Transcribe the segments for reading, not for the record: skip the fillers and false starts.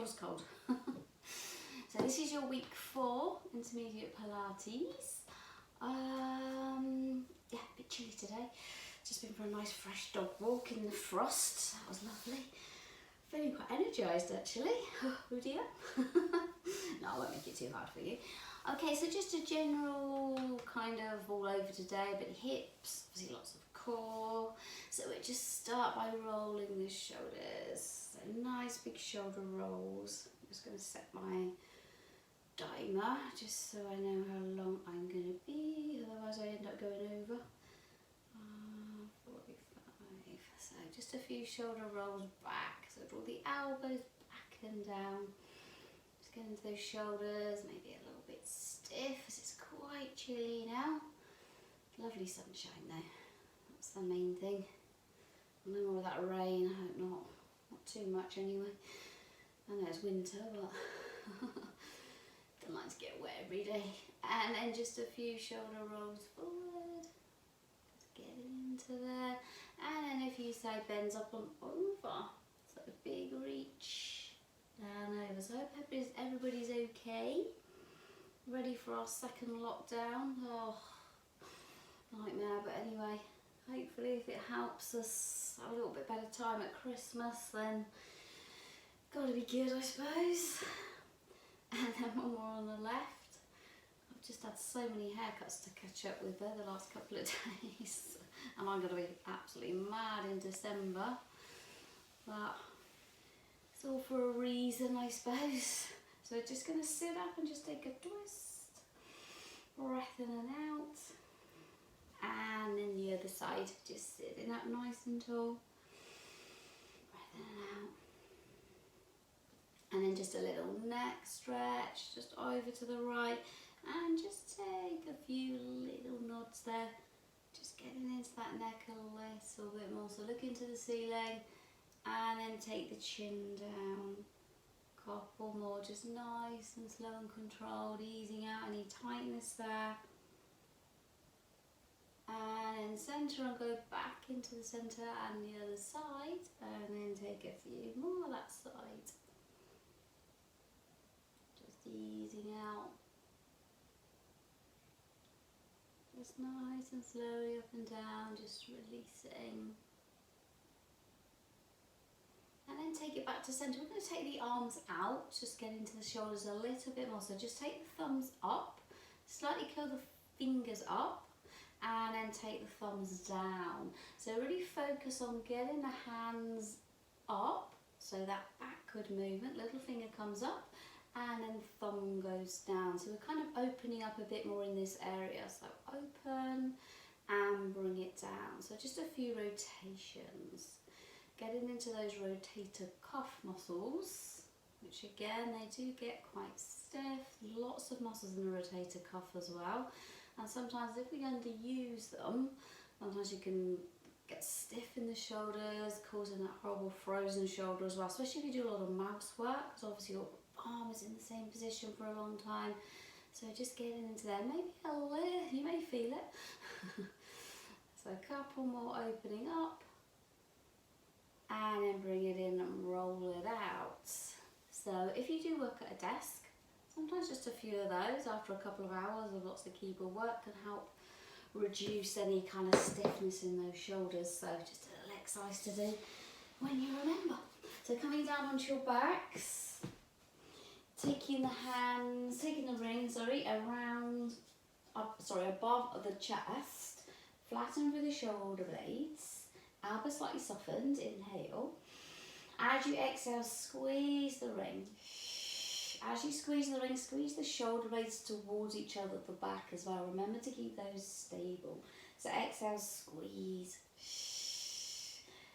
shoulder's cold. So this is your week 4 intermediate Pilates. Yeah, a bit chilly today. Just been for a nice fresh dog walk in the frost. That was lovely. Feeling quite energised actually. Oh dear. No, I won't make it too hard for you. Okay, so just a general kind of all over today, but hips, obviously lots of core. So we just start by rolling the shoulders. So nice big shoulder rolls. I'm just going to set my timer just so I know how long I'm going to be, otherwise I end up going over. 45. So just a few shoulder rolls back. So draw the elbows back and down. Just get into those shoulders, maybe a little bit stiff as it's quite chilly now. Lovely sunshine though. That's the main thing. No more of that rain, I hope not. Not too much anyway. I know it's winter, but don't like to get wet every day. And then just a few shoulder rolls forward. Just getting into there. And then a few side bends up and over. So a big reach down over. So I hope everybody's okay. Ready for our second lockdown. Oh, nightmare, but anyway. Hopefully if it helps us have a little bit better time at Christmas, then gotta be good, I suppose. And then one more on the left. I've just had so many haircuts to catch up with there the last couple of days. And I'm going to be absolutely mad in December. But it's all for a reason, I suppose. So just going to sit up and just take a twist. Breath in and out. And then the other side, just sitting up nice and tall. Breath in and out. And then just a little neck stretch, just over to the right, and just take a few little nods there, just getting into that neck a little bit more. So look into the ceiling, and then take the chin down. Couple more, just nice and slow and controlled, easing out any tightness there. And then centre and go back into the centre and the other side, and then take a few more that side. Easing out, just nice and slowly up and down, just releasing, and then take it back to centre. We're going to take the arms out, just get into the shoulders a little bit more, so just take the thumbs up, slightly curl the fingers up, and then take the thumbs down. So really focus on getting the hands up, so that backward movement, little finger comes up, and then thumb goes down. So we're kind of opening up a bit more in this area. So open and bring it down. So just a few rotations. Getting into those rotator cuff muscles, which again, they do get quite stiff. Lots of muscles in the rotator cuff as well. And sometimes if we underuse them, sometimes you can get stiff in the shoulders, causing that horrible frozen shoulder as well, especially if you do a lot of mouse work, because obviously your arm is in the same position for a long time. So just getting into there, maybe a little, you may feel it. So a couple more opening up, and then bring it in and roll it out. So if you do work at a desk, sometimes just a few of those after a couple of hours of lots of keyboard work can help reduce any kind of stiffness in those shoulders. So just a little exercise to do when you remember. So coming down onto your backs, taking the ring, around, above the chest, flatten through the shoulder blades, elbows slightly softened, inhale. As you exhale, squeeze the ring. As you squeeze the ring, squeeze the shoulder blades towards each other at the back as well. Remember to keep those stable. So exhale, squeeze.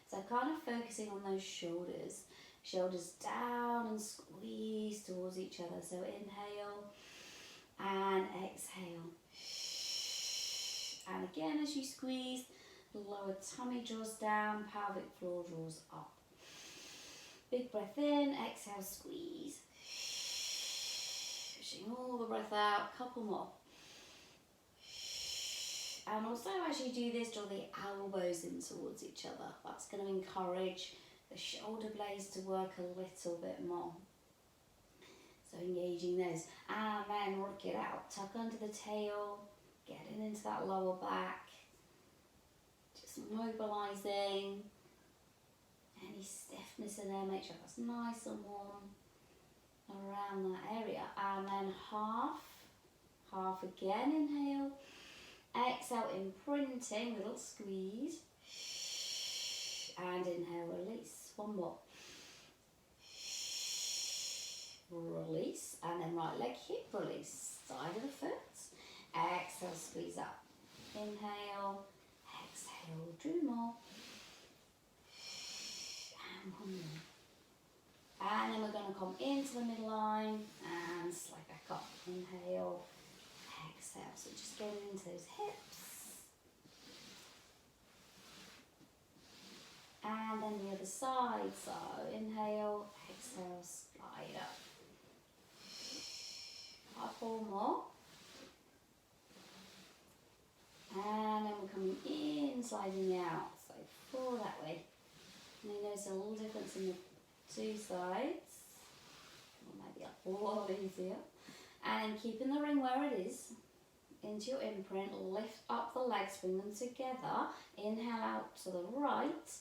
So kind of focusing on those shoulders. Shoulders down and squeeze towards each other. So inhale and exhale. And again, as you squeeze, the lower tummy draws down, pelvic floor draws up. Big breath in, exhale, squeeze. Pushing all the breath out, couple more. And also as you do this, draw the elbows in towards each other. That's going to encourage the shoulder blades to work a little bit more. So engaging those, and then work it out. Tuck under the tail, getting into that lower back, just mobilising any stiffness in there. Make sure that's nice and warm around that area, and then half again. Inhale, exhale, imprinting, little squeeze, and inhale, release. One more. Release, and then right leg hip release, side of the foot. Exhale, squeeze up. Inhale, exhale, 2 more. And 1 more. And then we're going to come into the midline and slide back up. Inhale, exhale. So just getting into those hips. And then the other side. So inhale, exhale, slide up. 4 more. And then we're coming in, sliding out. So 4 that way. And you notice a little difference in the 2 sides. Or maybe a lot easier. And keeping the ring where it is. Into your imprint, lift up the legs, bring them together. Inhale out to the right.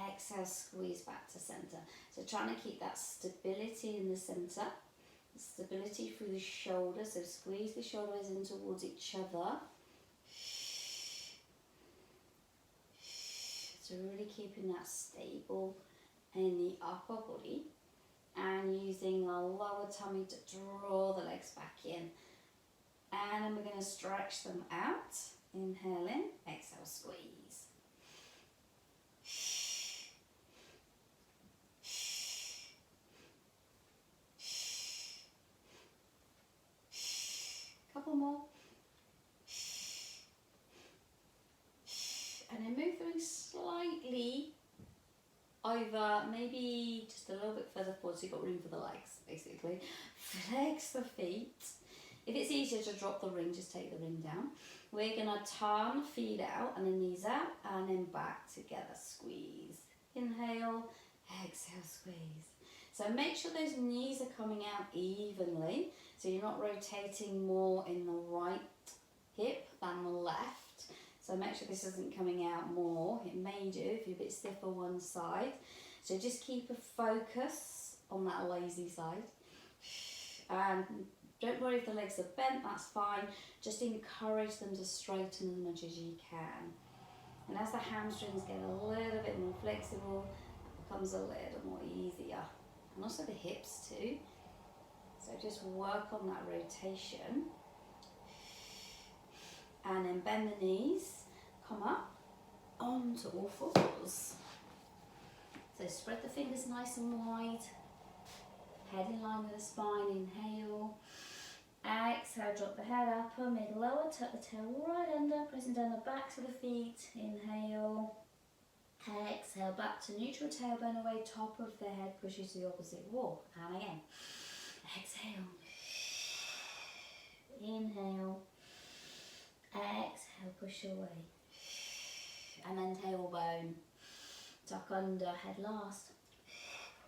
Exhale, squeeze back to center. So trying to keep that stability in the center. Stability through the shoulders, so squeeze the shoulders in towards each other. So really keeping that stable in the upper body and using the lower tummy to draw the legs back in. And then we're going to stretch them out. Inhale in, exhale, squeeze. Couple more. And then move them slightly over, maybe just a little bit further forward so you've got room for the legs, basically. Flex the feet. If it's easier to drop the ring, just take the ring down. We're going to turn the feet out and the knees out and then back together. Squeeze. Inhale, exhale, squeeze. So make sure those knees are coming out evenly. So you're not rotating more in the right hip than the left. So make sure this isn't coming out more. It may do if you're a bit stiff on one side. So just keep a focus on that lazy side. And don't worry if the legs are bent, that's fine. Just encourage them to straighten as much as you can. And as the hamstrings get a little bit more flexible, it becomes a little more easier. And also the hips too. So just work on that rotation. And then bend the knees, come up onto all fours. So spread the fingers nice and wide. Head in line with the spine, inhale. Exhale, drop the head upper, mid lower, tuck the tail right under, pressing down the backs of the feet. Inhale. Exhale, back to neutral, tailbone away, top of the head pushes to the opposite wall. And again. Exhale. Inhale. Exhale, push away. And then tailbone. Tuck under, head last.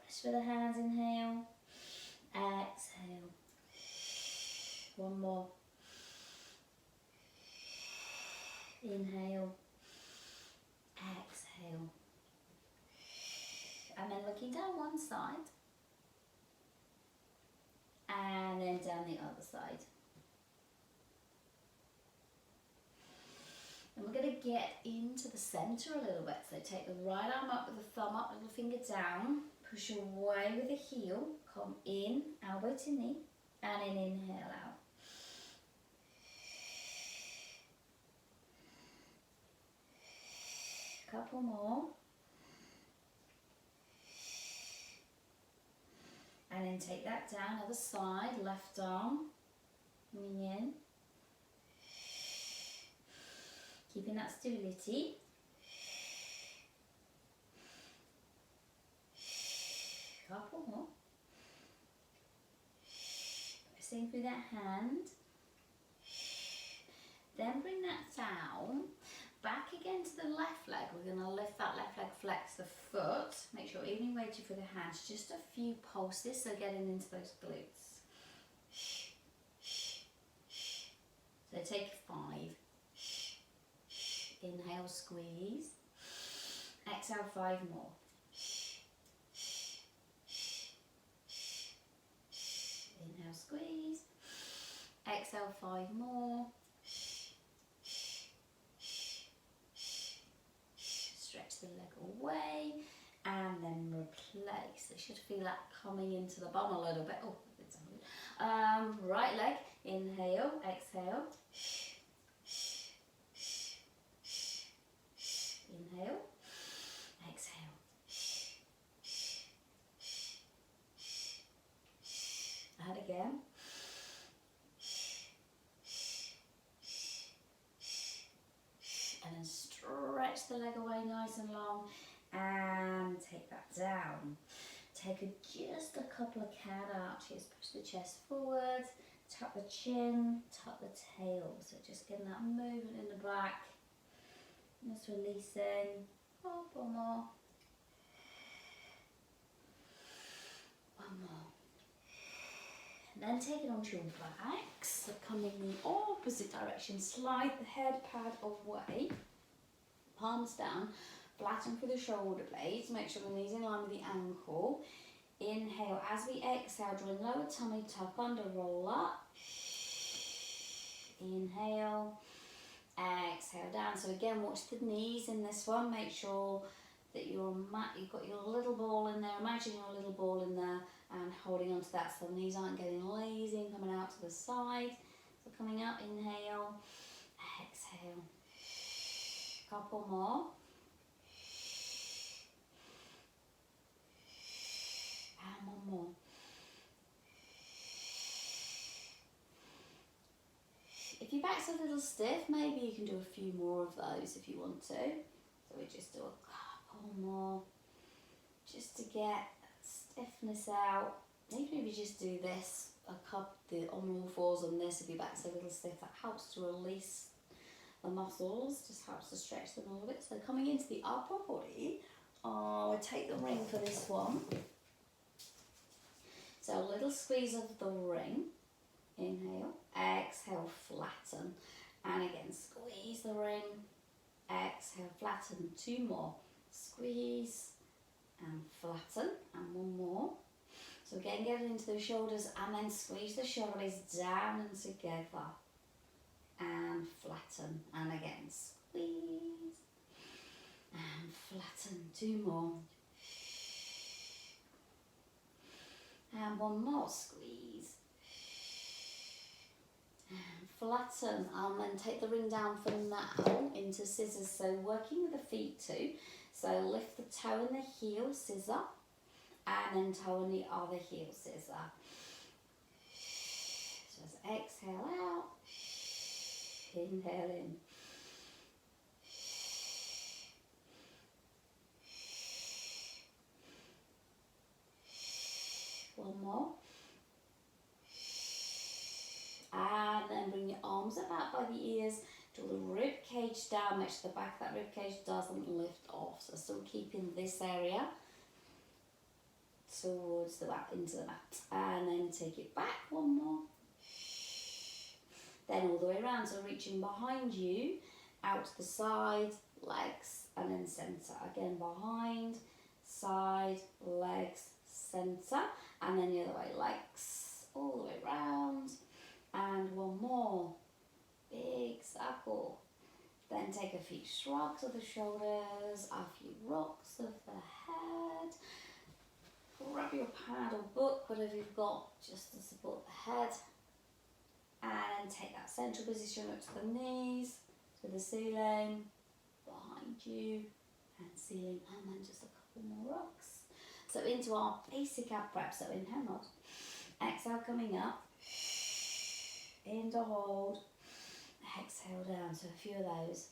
Press for the hands, inhale. Exhale. One more. Inhale. Exhale. And then looking down one side. And then down the other side. And we're going to get into the centre a little bit. So take the right arm up with the thumb up, little finger down. Push away with the heel. Come in, elbow to knee. And then inhale out. Couple more. And then take that down, other side, left arm, coming in. Keeping that stability. Couple more. Pressing through that hand. Then bring that down. Back again to the left leg. We're going to lift that left leg, flex the foot. Make sure evenly weighted for the hands. Just a few pulses, so getting into those glutes. So take 5. Inhale, squeeze. Exhale, 5 more. Inhale, squeeze. Exhale, 5 more. Stretch the leg away and then replace. It should feel like coming into the bum a little bit. Oh, it's right leg. Inhale, exhale. Inhale, exhale. And again. And then stretch the leg away nice and long and take that down. Take just a couple of cat arches, push the chest forward, tuck the chin, tuck the tail. So just getting that movement in the back. Just releasing. One more. One more. And then take it onto your back. So come in the opposite direction. Slide the head pad away. Palms down. Flatten through the shoulder blades. Make sure the knees in line with the ankle. Inhale. As we exhale, drawing lower tummy tuck under, roll up. Inhale. Exhale down. So again, watch the knees in this one. Make sure that you've got your little ball in there. Imagine your little ball in there and holding onto that so the knees aren't getting lazy and coming out to the side. So coming up, inhale, exhale. Couple more. And one more. If your back's a little stiff, maybe you can do a few more of those if you want to. So we just do a couple more just to get stiffness out. Even if you just do this, the on all fours on this, if your back's a little stiff, that helps to release the muscles, just helps to stretch them a little bit. So coming into the upper body, I take the ring for this one. So a little squeeze of the ring. Inhale, exhale, flatten. And again, squeeze the ring, exhale, flatten. 2 more. Squeeze and flatten. And 1 more. So again, get into the shoulders and then squeeze the shoulder blades down and together. And flatten. And again, squeeze and flatten. 2 more. And 1 more. Squeeze. And flatten. And then take the ring down for now into scissors. So working with the feet too. So lift the toe and the heel, scissor. And then toe and the other heel, scissor. Just exhale out. Inhale in. One more. And then bring your arms about by the ears. Draw the rib cage down. Make sure the back of that rib cage doesn't lift off. So still keeping this area towards the back, into the mat. And then take it back. 1 more. Then all the way around. So reaching behind you, out to the side, legs, and then centre. Again, behind, side, legs, centre. And then the other way, legs, all the way round. And 1 more. Big circle. Then take a few shrugs of the shoulders, a few rocks of the head. Grab your pad or book, whatever you've got, just to support the head. And take that central position, look to the knees, to the ceiling, behind you, and ceiling, and then just a couple more rocks. So into our basic ab prep. So inhale, nod. Exhale, coming up. In to hold. Exhale down. So a few of those.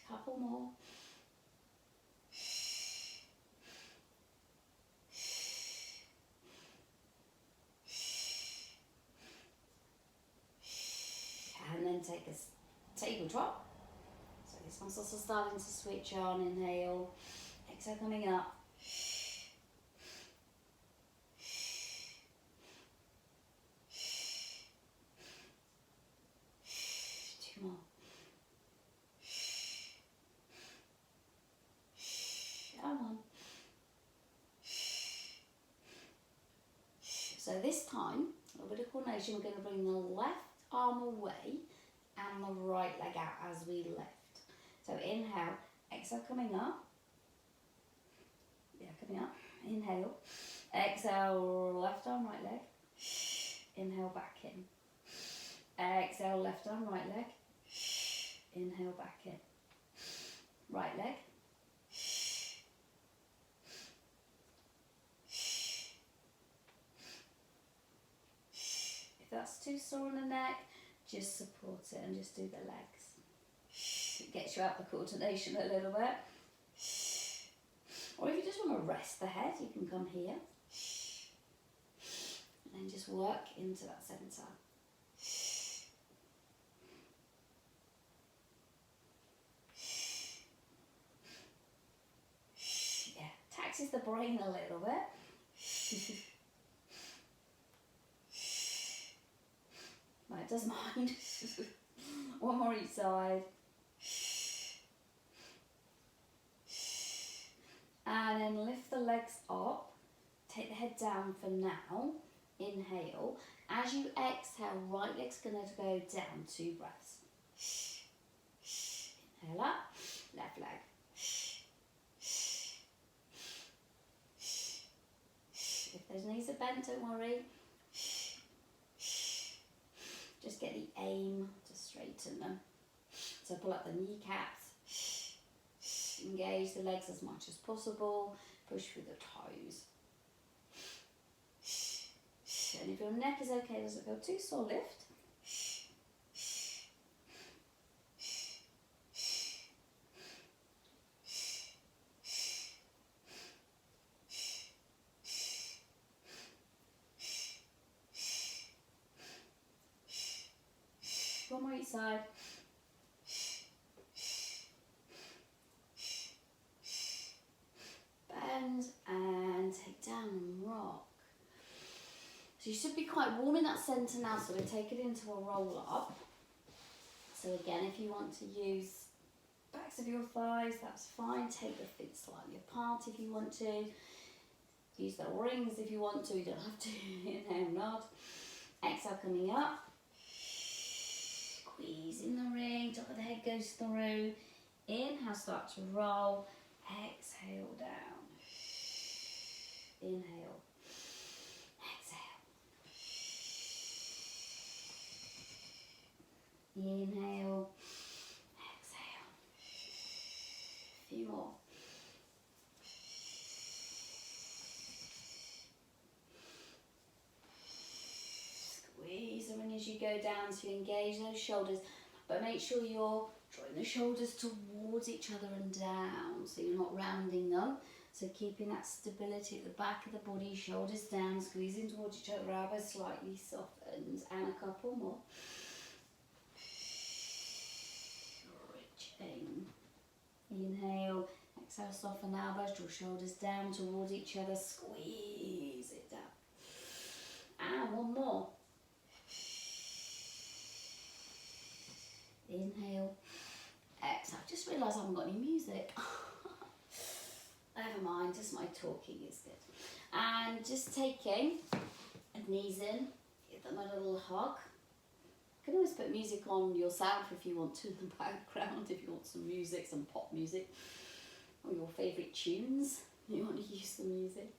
Couple more. And then take a table drop. So these muscles are starting to switch on. Inhale. Exhale, coming up. one. So this time, a little bit of coordination, we're going to bring the left arm away and the right leg out as we lift. So inhale, exhale, coming up. Yeah, coming up. Inhale. Exhale, left arm, right leg. Inhale, back in. Exhale, left arm, right leg. Inhale, back in. Right leg. If that's too sore in the neck, just support it and just do the legs. It gets you out the coordination a little bit. Or if you just want to rest the head, you can come here. And then just work into that centre. Yeah, taxes the brain a little bit. Right, it does mind. One more each side. And then lift the legs up. Take the head down for now. Inhale. As you exhale, right leg's going to go down 2 breaths. Inhale up, left leg. If those knees are bent, don't worry. Just get the aim to straighten them. So pull up the kneecaps. Engage the legs as much as possible. Push through the toes. And if your neck is okay, doesn't feel too sore, lift. One more each side. Bend and take down and rock. So you should be quite warm in that centre now, so we take it into a roll up. So again, if you want to use backs of your thighs, that's fine. Take the feet slightly apart if you want to. Use the rings if you want to, you don't have to. Inhale, nod. Exhale, coming up. Squeeze in the ring, top of the head goes through. Inhale, start to roll. Exhale, down. Inhale. Inhale, exhale. A few more. Squeeze the ring as you go down to engage those shoulders, but make sure you're drawing the shoulders towards each other and down, so you're not rounding them. So keeping that stability at the back of the body, shoulders down, squeezing towards each other, elbows slightly softened, and a couple more. Inhale, exhale, soften elbows, draw shoulders down towards each other, squeeze it down. And one more. Inhale, exhale. Just realised I haven't got any music. Never mind, just my talking is good. And just taking knees in, give them a little hug. You can always put music on yourself if you want to in the background, if you want some music, some pop music, or your favourite tunes, you want to use the music.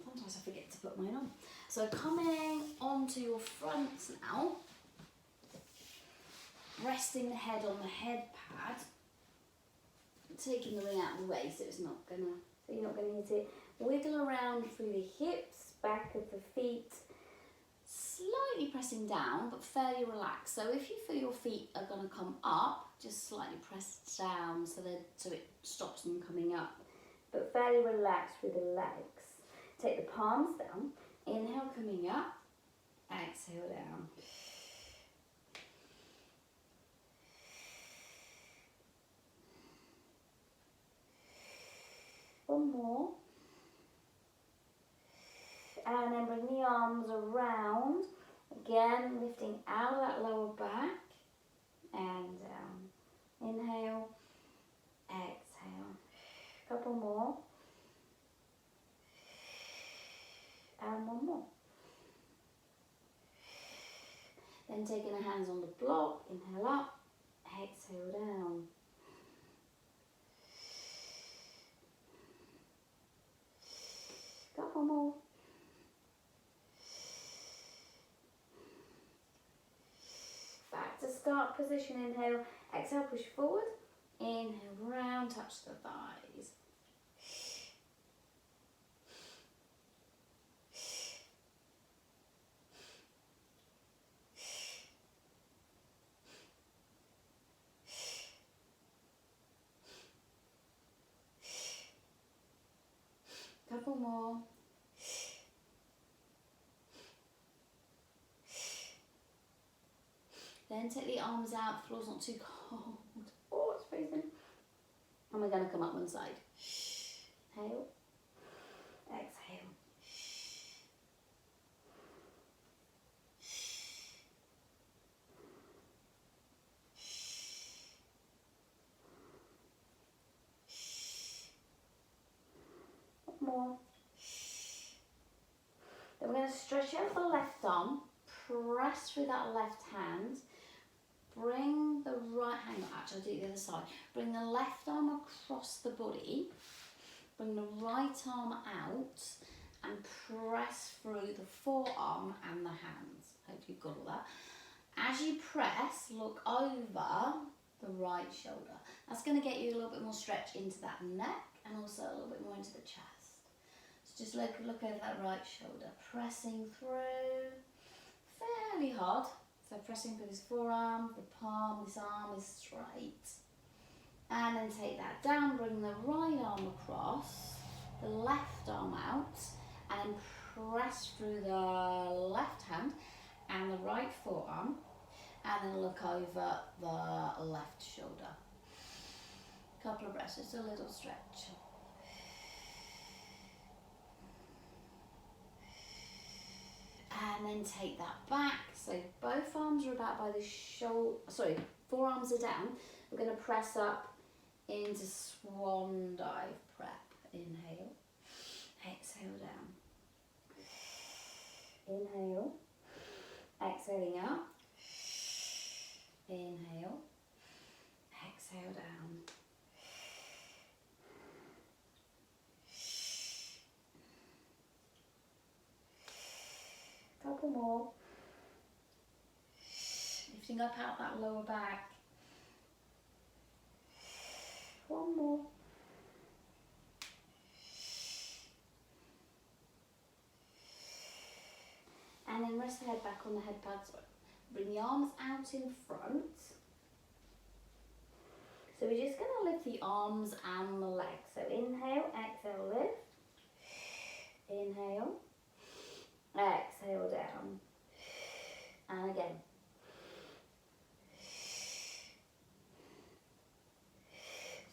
Sometimes I forget to put mine on. So coming onto your front now, resting the head on the head pad, taking the ring out of the way so you're not gonna hit it. Wiggle around through the hips, back of the feet, slightly pressing down but fairly relaxed. So if you feel your feet are going to come up, just slightly press down so it stops them coming up, but fairly relaxed with the legs. Take the palms down, inhale coming up, exhale down. One more. And then bring the arms around, again lifting out of that lower back and down. Inhale, exhale. Couple more. Then taking the hands on the block, inhale up, exhale down. Couple more. Back to start position, inhale, exhale, push forward. Inhale, round, touch the thighs. Couple more. Then take the arms out, the floor's not too cold. Oh, it's freezing. And we're going to come up one side. Inhale, exhale. One more. Then we're going to stretch out the left arm, press through that left hand, bring the right, hang on, actually I'll do it the other side. Bring the left arm across the body, bring the right arm out and press through the forearm and the hands. Hope you've got all that. As you press, look over the right shoulder. That's going to get you a little bit more stretch into that neck and also a little bit more into the chest. So just look over that right shoulder, pressing through fairly hard. So pressing through this forearm, the palm, this arm is straight. And then take that down, bring the right arm across, the left arm out, and press through the left hand and the right forearm, and then look over the left shoulder. Couple of breaths, just a little stretch. And then take that back. So both arms are about by the shoulder, sorry, forearms are down. We're going to press up into swan dive prep. Inhale, exhale down. Inhale, exhaling up. Inhale, exhale down. Couple more. Lifting up out that lower back. One more. And then rest the head back on the head pads. Bring the arms out in front. So we're just going to lift the arms and the legs. So inhale, exhale, lift. Inhale. Exhale down. And again.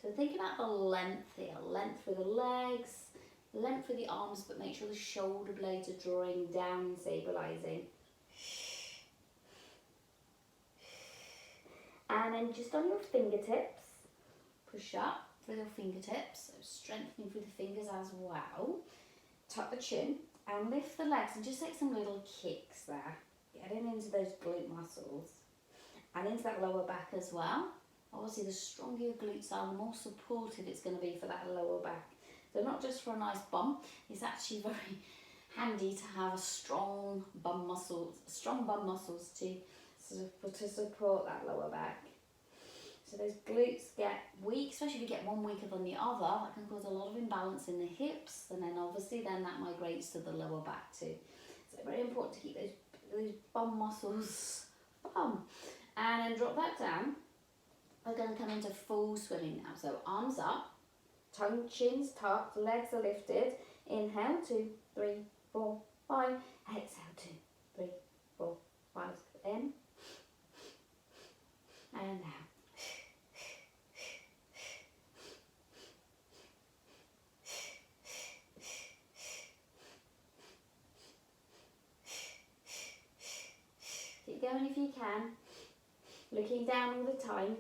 So think about the length here. Length through the legs, length through the arms, but make sure the shoulder blades are drawing down, stabilising. And then just on your fingertips, push up through your fingertips, so strengthening through the fingers as well. Tuck the chin and lift the legs and just take some little kicks there. Getting into those glute muscles and into that lower back as well. Obviously the stronger your glutes are, the more supportive it's going to be for that lower back. So not just for a nice bum, it's actually very handy to have a strong bum muscles to support that lower back. So those glutes get weak, especially if you get one weaker than the other, that can cause a lot of imbalance in the hips, and then obviously then that migrates to the lower back too. So very important to keep those bum muscles bum. And then drop that down. We're going to come into full swimming now. So arms up, tongue, chin's tucked, legs are lifted. Inhale, 2, 3, 4, 5. Exhale, 2, 3, 4, 5. In. And out. Keep going if you can. Looking down all the time.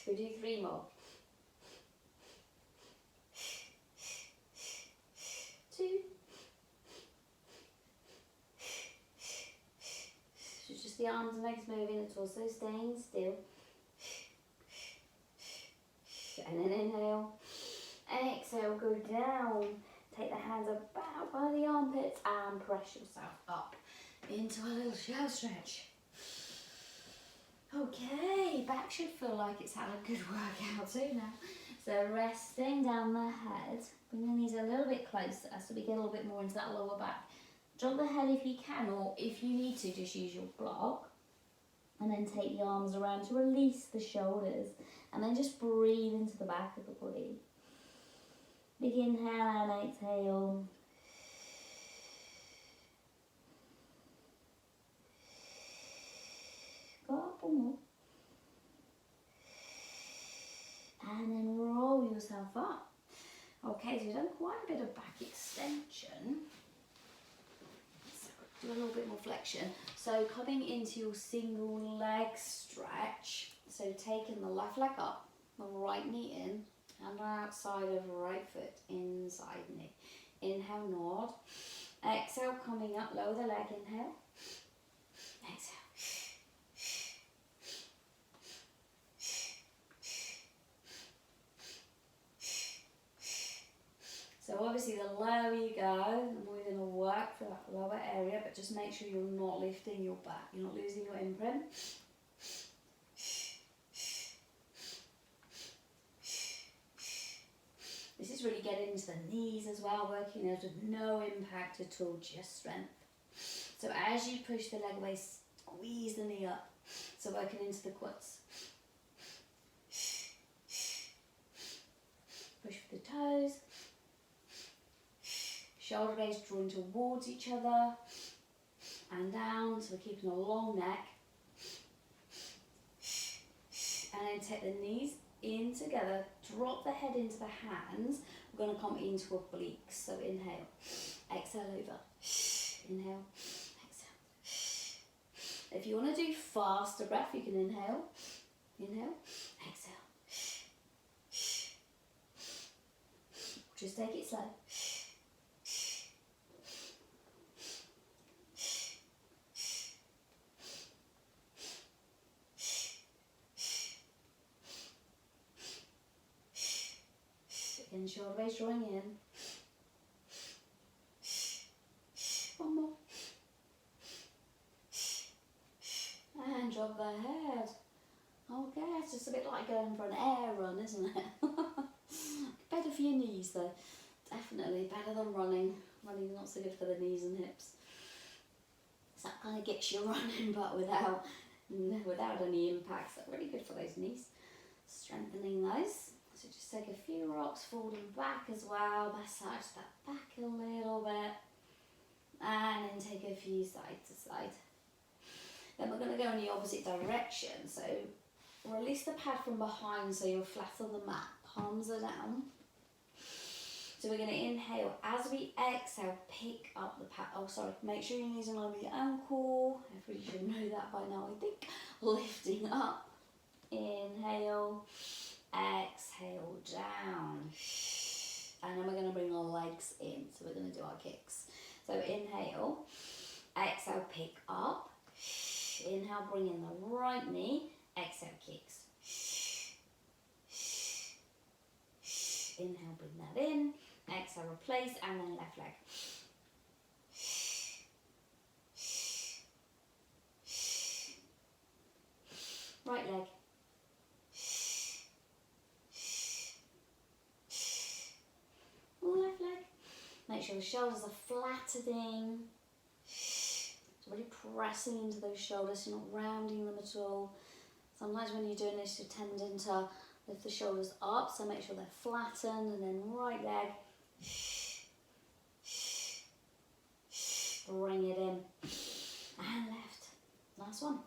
We'll do 3 more. Just the arms and legs moving, the torso staying still. And then inhale. Exhale, go down. Take the hands about by the armpits and press yourself up into a little shell stretch. Okay, back should feel like it's had a good workout too now. So resting down the head, bring the knees a little bit closer so we get a little bit more into that lower back. Drop the head if you can, or if you need to, just use your block. And then take the arms around to release the shoulders. And then just breathe into the back of the body. Big inhale and exhale. Go up one more. And then roll yourself up. Okay, so you've done quite a bit of back extension. So do a little bit more flexion. So coming into your single leg stretch. So taking the left leg up, the right knee in, and outside of right foot, inside knee. Inhale, nod. Exhale, coming up, lower the leg, inhale. Exhale. So obviously the lower you go, the more you're going to work for that lower area, but just make sure you're not lifting your back, you're not losing your imprint. This is really getting into the knees as well, working those with no impact at all, just strength. So as you push the leg away, squeeze the knee up. So working into the quads. Push for the toes. Shoulder blades drawing towards each other. And down, so we're keeping a long neck. And then take the knees in together, drop the head into the hands. We're going to come into obliques. So inhale, exhale over. Inhale, exhale. If you want to do faster breath, you can inhale, inhale, exhale. Just take it slow. And shoulder blades drawing in. One more. And drop the head. Okay, it's just a bit like going for an air run, isn't it? Better for your knees though. Definitely better than running. Running's not so good for the knees and hips. So that kind of gets you running, but without any impact. So really good for those knees. Strengthening those. So just take a few rocks forward and back as well, massage that back a little bit, and then take a few side to side. Then we're going to go in the opposite direction, so release the pad from behind so you're flat on the mat, palms are down. So we're going to inhale, as we exhale, pick up the pad, make sure your knees are in line with your ankle, everybody should know that by now I think. Lifting up, inhale. Exhale down, and then we're going to bring our legs in, so we're going to do our kicks. So inhale, exhale, pick up, inhale, bring in the right knee, exhale, kicks. Inhale, bring that in, exhale, replace, and then left leg. Right leg. Left leg. Make sure the shoulders are flattening. So really pressing into those shoulders, you're not rounding them at all. Sometimes when you're doing this, you're tending to lift the shoulders up, so make sure they're flattened, and then right leg. Bring it in. And left. Last one.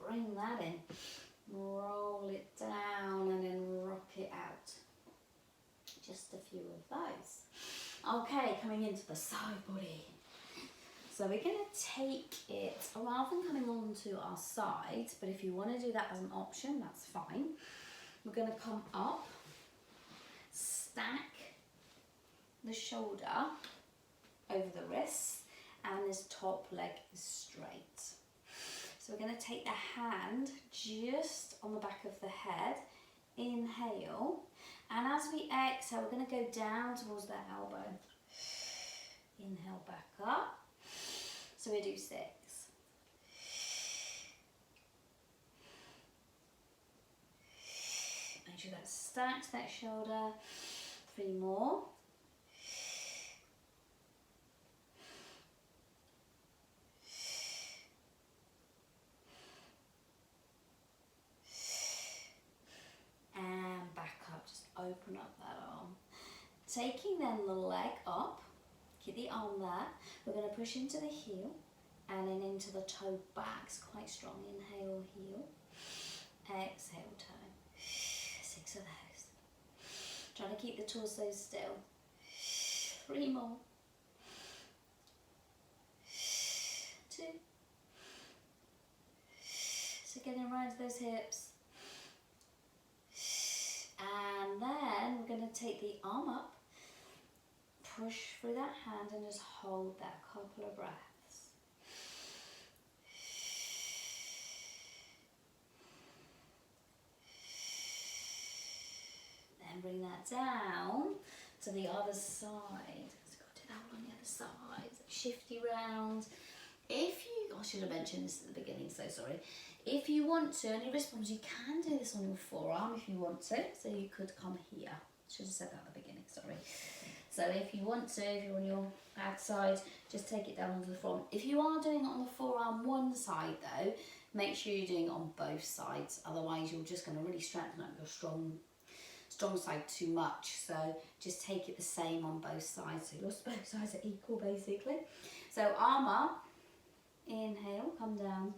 Bring that in. Roll it down and then rock it out. Just a few of those. Okay, coming into the side body. So we're going to take it rather than coming onto our sides, but if you want to do that as an option, that's fine. We're going to come up, stack the shoulder over the wrist. top leg is straight. So we're going to take the hand just on the back of the head, inhale, and as we exhale we're going to go down towards the elbow. Inhale back up, so we do 6. Make sure that's stacked, that shoulder. 3 more. And back up, just open up that arm. Taking then the leg up, keep the arm there. We're going to push into the heel and then into the toe backs quite strong. Inhale, heel. Exhale, toe. 6 of those. Trying to keep the torso still. 3 more. 2. So getting right to those hips. And then we're going to take the arm up, push through that hand and just hold that couple of breaths. Then bring that down to the other side. So got to do that one on the other side. Shift you round. If you, I should have mentioned this at the beginning, so sorry. If you want to, on your wrist bones, you can do this on your forearm if you want to. So you could come here. Should have said that at the beginning, sorry. So if you want to, if you're on your back side, just take it down onto the front. If you are doing it on the forearm one side though, make sure you're doing it on both sides. Otherwise you're just going to really strengthen up your strong side too much. So just take it the same on both sides. So both sides are equal basically. So arm up, inhale, come down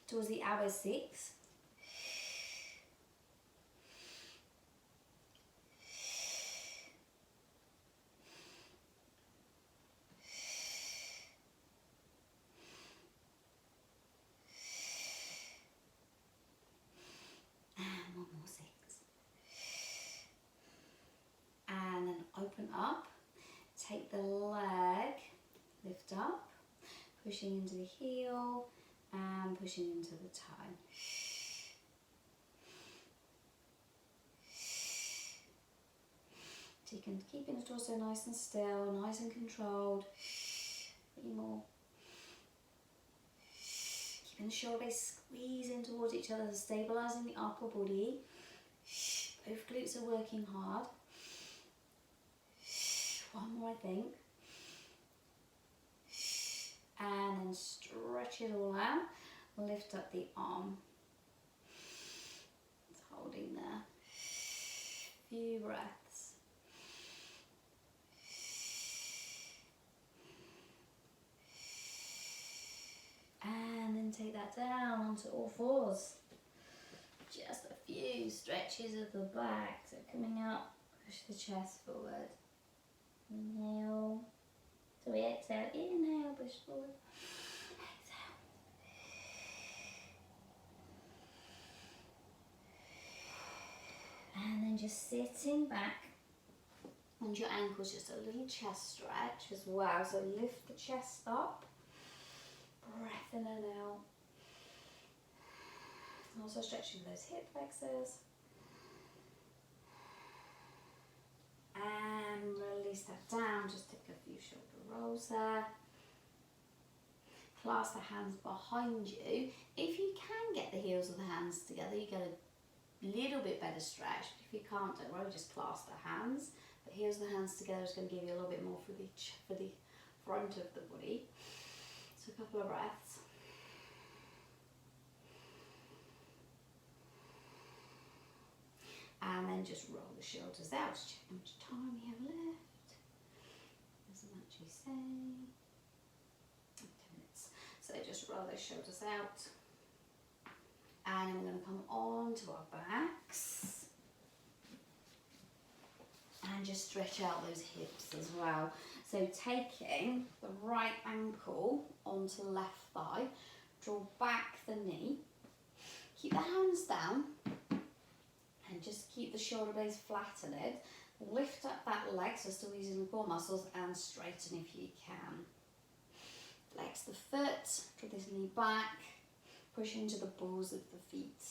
towards the hour 6. And one more 6. And then open up, take the leg, lift up, pushing into the heel, and pushing into the toe. So you can keep the torso nice and still, nice and controlled. 3 more. Keeping the shoulder base squeezing towards each other, stabilising the upper body. Both glutes are working hard. 1 more, I think. And then stretch it all out. Lift up the arm. It's holding there. Few breaths. And then take that down onto all 4s. Just a few stretches of the back. So coming up, push the chest forward. Inhale. So we exhale, inhale, push forward, exhale. And then just sitting back on your ankles, just a little chest stretch as well. So lift the chest up, breath in and out. Also stretching those hip flexors. And release that down, just take a few shoulder rolls there. Clasp the hands behind you. If you can get the heels of the hands together, you get a little bit better stretch. If you can't, don't worry, just clasp the hands. But heels of the hands together is going to give you a little bit more for the front of the body. So a couple of breaths. And then just roll the shoulders out. Check how much time you have left. Doesn't actually say. 10 minutes. So just roll those shoulders out. And then we're going to come on to our backs. And just stretch out those hips as well. So taking the right ankle onto the left thigh. Draw back the knee. Keep the hands down. And just keep the shoulder blades flattened. Lift up that leg, so still using the core muscles, and straighten if you can. Flex the foot, draw this knee back, push into the balls of the feet.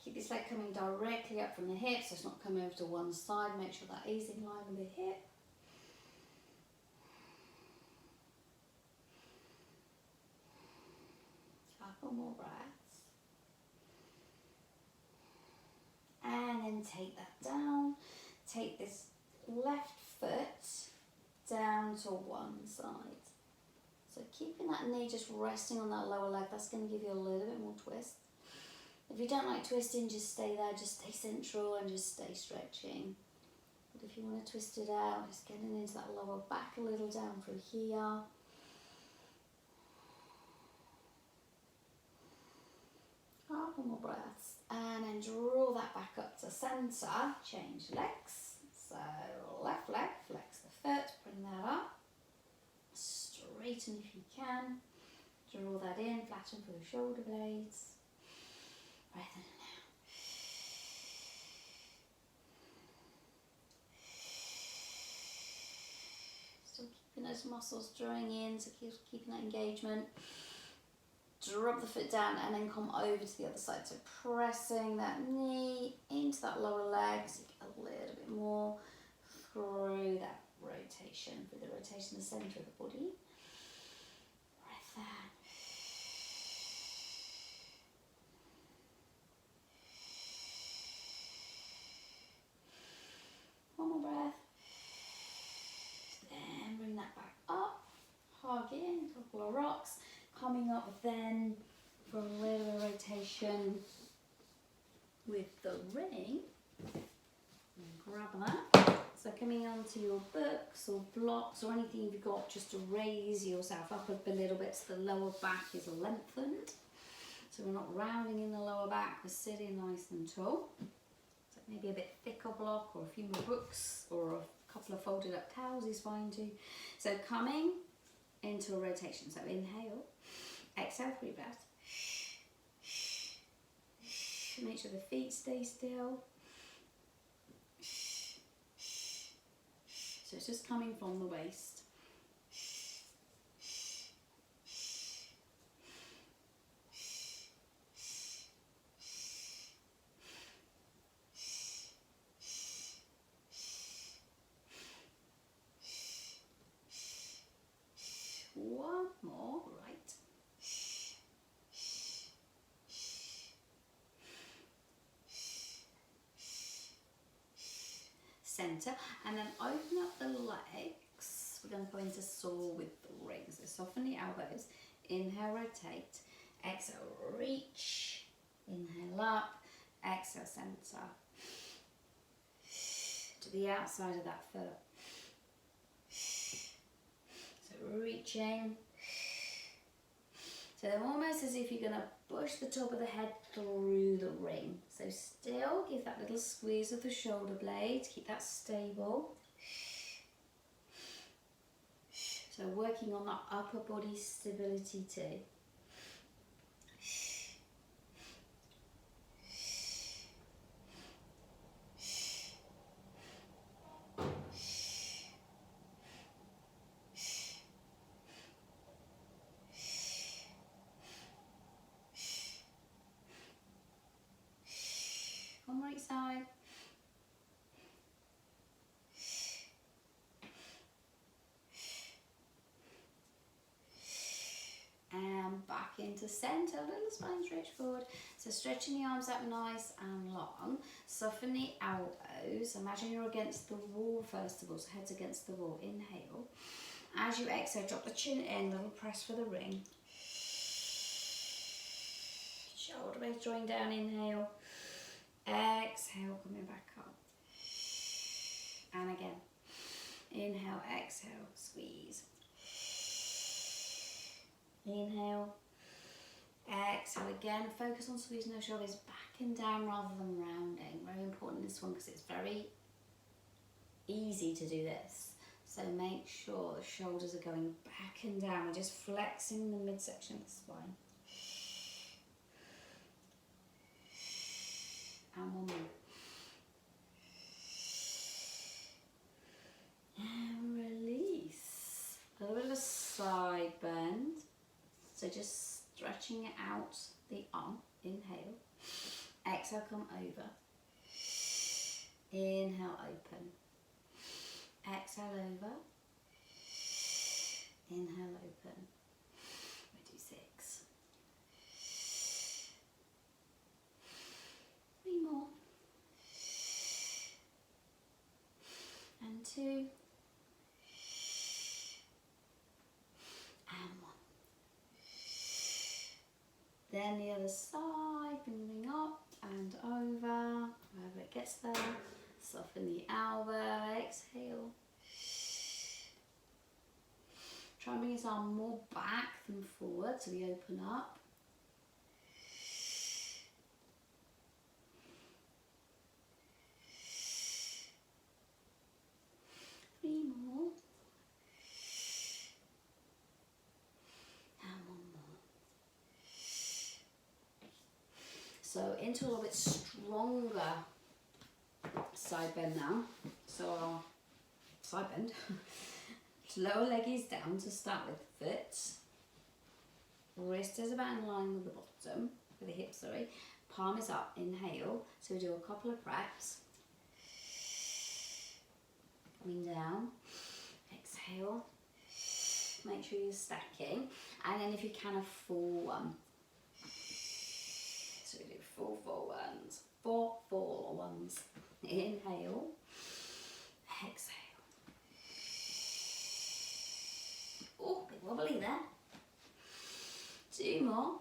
Keep this leg coming directly up from the hip, so it's not coming over to one side. Make sure that is in line with the hip. Couple more breaths. And then take that down. Take this left foot down to one side. So keeping that knee just resting on that lower leg, that's going to give you a little bit more twist. If you don't like twisting, just stay there, just stay central and just stay stretching. But if you want to twist it out, just getting into that lower back a little down through here. Couple more breaths. And then draw that back up to centre. Change legs. So left leg, flex the foot, bring that up. Straighten if you can. Draw that in, flatten for the shoulder blades. Breathe in and out. Still keeping those muscles drawing in, so keeping that engagement. Drop the foot down and then come over to the other side. So pressing that knee into that lower leg, so you get a little bit more through that rotation, through the rotation in the centre of the body. Breath there. One more breath. Then bring that back up. Hug in, a couple of rocks. Coming up then for a little rotation with the ring. Grab that. So coming onto your books or blocks or anything you've got, just to raise yourself up a little bit so the lower back is lengthened. So we're not rounding in the lower back, we're sitting nice and tall. So maybe a bit thicker block or a few more books or a couple of folded up towels is fine too. So coming into a rotation. So inhale, exhale, 3 breaths. Make sure the feet stay still. So it's just coming from the waist. One more, right. Centre, and then open up the legs. We're going to go into soar with the rings. So soften the elbows. Inhale, rotate. Exhale, reach. Inhale up. Exhale, centre. To the outside of that foot. So reaching. So almost as if you're going to push the top of the head through the ring. So still give that little squeeze of the shoulder blade, keep that stable. So working on that upper body stability too. On right side. And back into centre, a little spine stretch forward. So stretching the arms out nice and long. Soften the elbows. Imagine you're against the wall first of all, so head's against the wall. Inhale. As you exhale, drop the chin in, little press for the ring. Shoulder blades drawing down, inhale. Exhale, coming back up. And again. Inhale, exhale, squeeze. Inhale. Exhale again. Focus on squeezing those shoulders back and down rather than rounding. Very important this one because it's very easy to do this. So make sure the shoulders are going back and down. We're just flexing the midsection of the spine. And one more. And release. A little bit of a side bend. So just stretching it out the arm. Inhale. Exhale, come over. Inhale, open. Exhale, over. Inhale, open. We do 6. 3 more. And 2. And 1. Then the other side, bringing up and over, wherever it gets there. Soften the elbow, exhale. Try and bring his arm more back than forward, so we open up. Three more. And 1 more. So into a little bit stronger side bend now. So our side bend. Lower leg is down to start with, foot. Wrist is about in line with the bottom, with the hip, sorry. Palm is up, inhale. So we do a couple of preps. Coming down, exhale. Make sure you're stacking. And then if you can, a full one. So we do 4 ones. 4 full ones. Inhale, exhale. Oh, bit wobbly there. 2 more.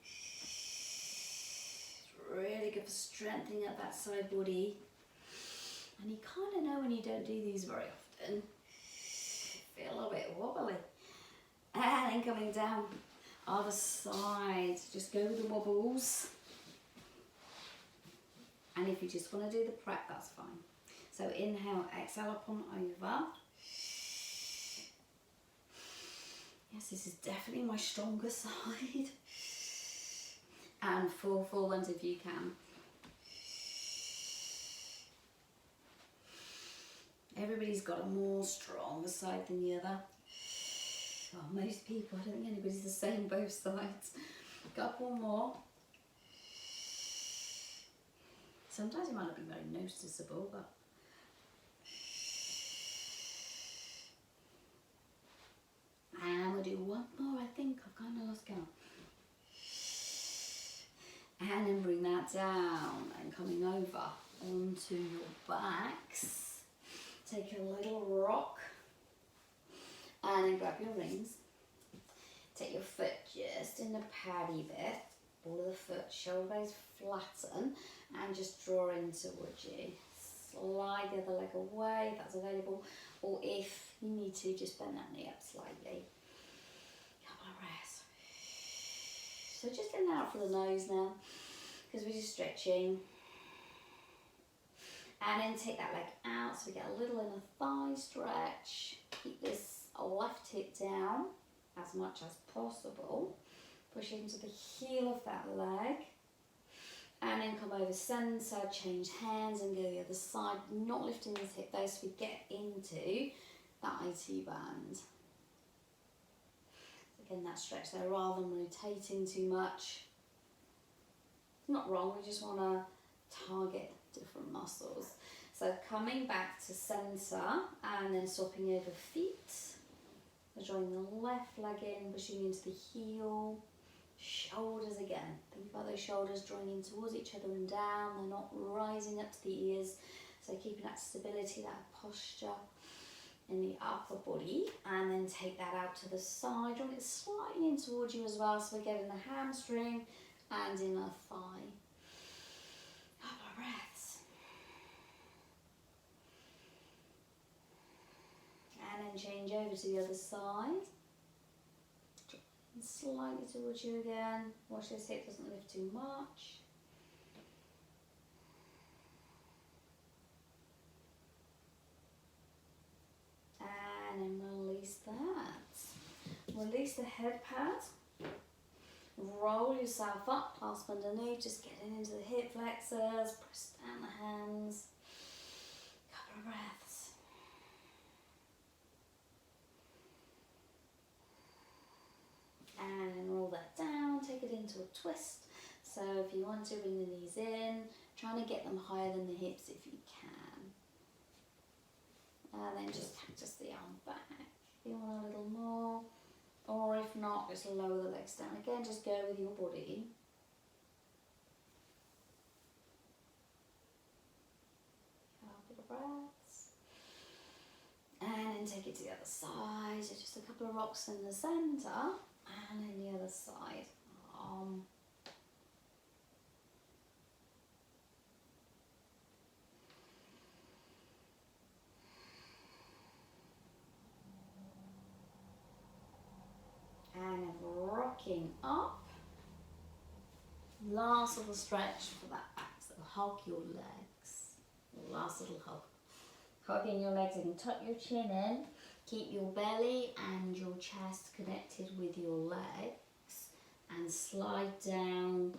It's really good for strengthening up that side body. And you kind of know when you don't do these very often. You feel a little bit wobbly. And then coming down, other side. Just go with the wobbles. And if you just want to do the prep, that's fine. So inhale, exhale up on over. Yes, this is definitely my stronger side. And 4 full ones if you can. Everybody's got a more stronger side than the other. Well, most people, I don't think anybody's the same both sides. Couple more. Sometimes it might not be very noticeable, but and we'll do 1 more, I think. I've kind of lost count. And then bring that down and coming over onto your backs. Take a little rock and then grab your rings. Take your foot just in the paddy bit. Ball of the foot, shoulder blades flatten and just draw in towards you. Slide the other leg away if that's available, or if you need to, just bend that knee up slightly. Couple of breaths. So just in and out for the nose now, because we're just stretching. And then take that leg out so we get a little inner thigh stretch. Keep this left hip down as much as possible. Push into the heel of that leg. And then come over centre, change hands and go the other side. Not lifting this hip though, so we get into that IT band. Again, that stretch there rather than rotating too much. It's not wrong, we just want to target different muscles. So coming back to centre and then swapping over feet. We're drawing the left leg in, pushing into the heel. Shoulders again. Think about those shoulders drawing in towards each other and down. They're not rising up to the ears. So keeping that stability, that posture in the upper body. And then take that out to the side. Drawing it slightly in towards you as well. So we're getting the hamstring and inner thigh. Couple of breaths. And then change over to the other side. Slightly towards you again. Watch this hip doesn't lift too much. And then release that. Release the head pad. roll yourself up, clasp underneath, just getting into the hip flexors, press down the hands. Couple of breaths. And roll that down, take it into a twist. So if you want to, bring the knees in, trying to get them higher than the hips if you can. And then just cactus the arm back. If you want a little more, or if not, just lower the legs down. Again, just go with your body. Couple of breaths. And then take it to the other side. So just a couple of rocks in the centre. And then the other side. And rocking up. Last little stretch for that back. So hug your legs. Last little hug. Hugging your legs and tuck your chin in. Keep your belly and your chest connected with your legs. And slide down.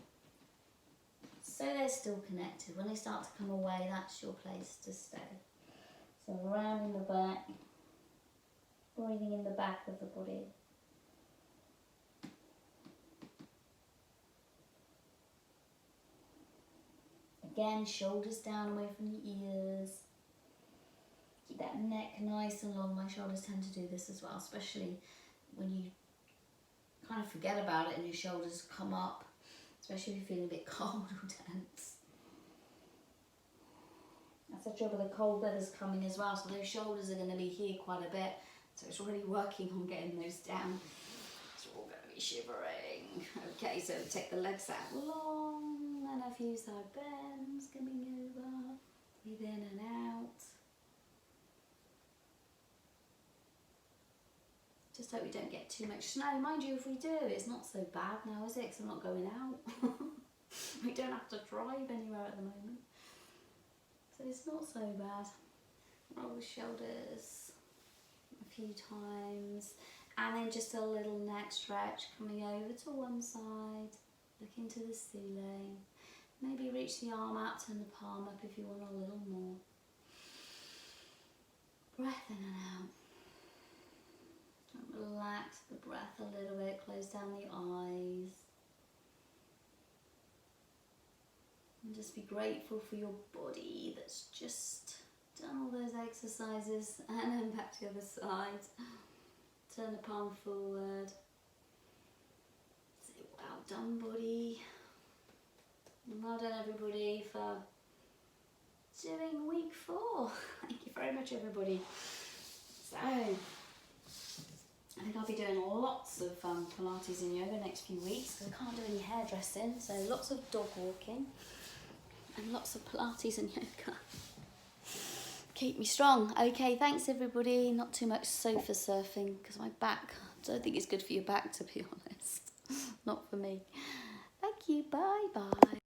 So they're still connected. When they start to come away, that's your place to stay. So round in the back. Breathing in the back of the body. Again, shoulders down away from the ears. Keep that neck nice and long. My shoulders tend to do this as well, especially when you kind of forget about it and your shoulders come up, especially if you're feeling a bit cold or tense. That's the trouble, the cold weather's coming as well, so those shoulders are going to be here quite a bit. So it's really working on getting those down. So we're all going to be shivering. Okay, so take the legs out long and a few side bends coming over. Breathe in and out. Just hope we don't get too much snow. Mind you, if we do, it's not so bad now, is it? Because I'm not going out. We don't have to drive anywhere at the moment. So it's not so bad. Roll the shoulders a few times. And then just a little neck stretch coming over to one side. Looking to the ceiling. Maybe reach the arm out, turn the palm up if you want a little more. Breath in and out. Relax the breath a little bit, close down the eyes. And just be grateful for your body that's just done all those exercises. And then back to the other side. Turn the palm forward. Say, well done, body. And well done, everybody, for doing week 4. Thank you very much, everybody. So, I think I'll be doing lots of Pilates and yoga next few weeks because I can't do any hairdressing, so lots of dog walking and lots of Pilates and yoga. Keep me strong. Okay, thanks everybody. Not too much sofa surfing because my back, I don't think it's good for your back, to be honest. Not for me. Thank you, bye bye.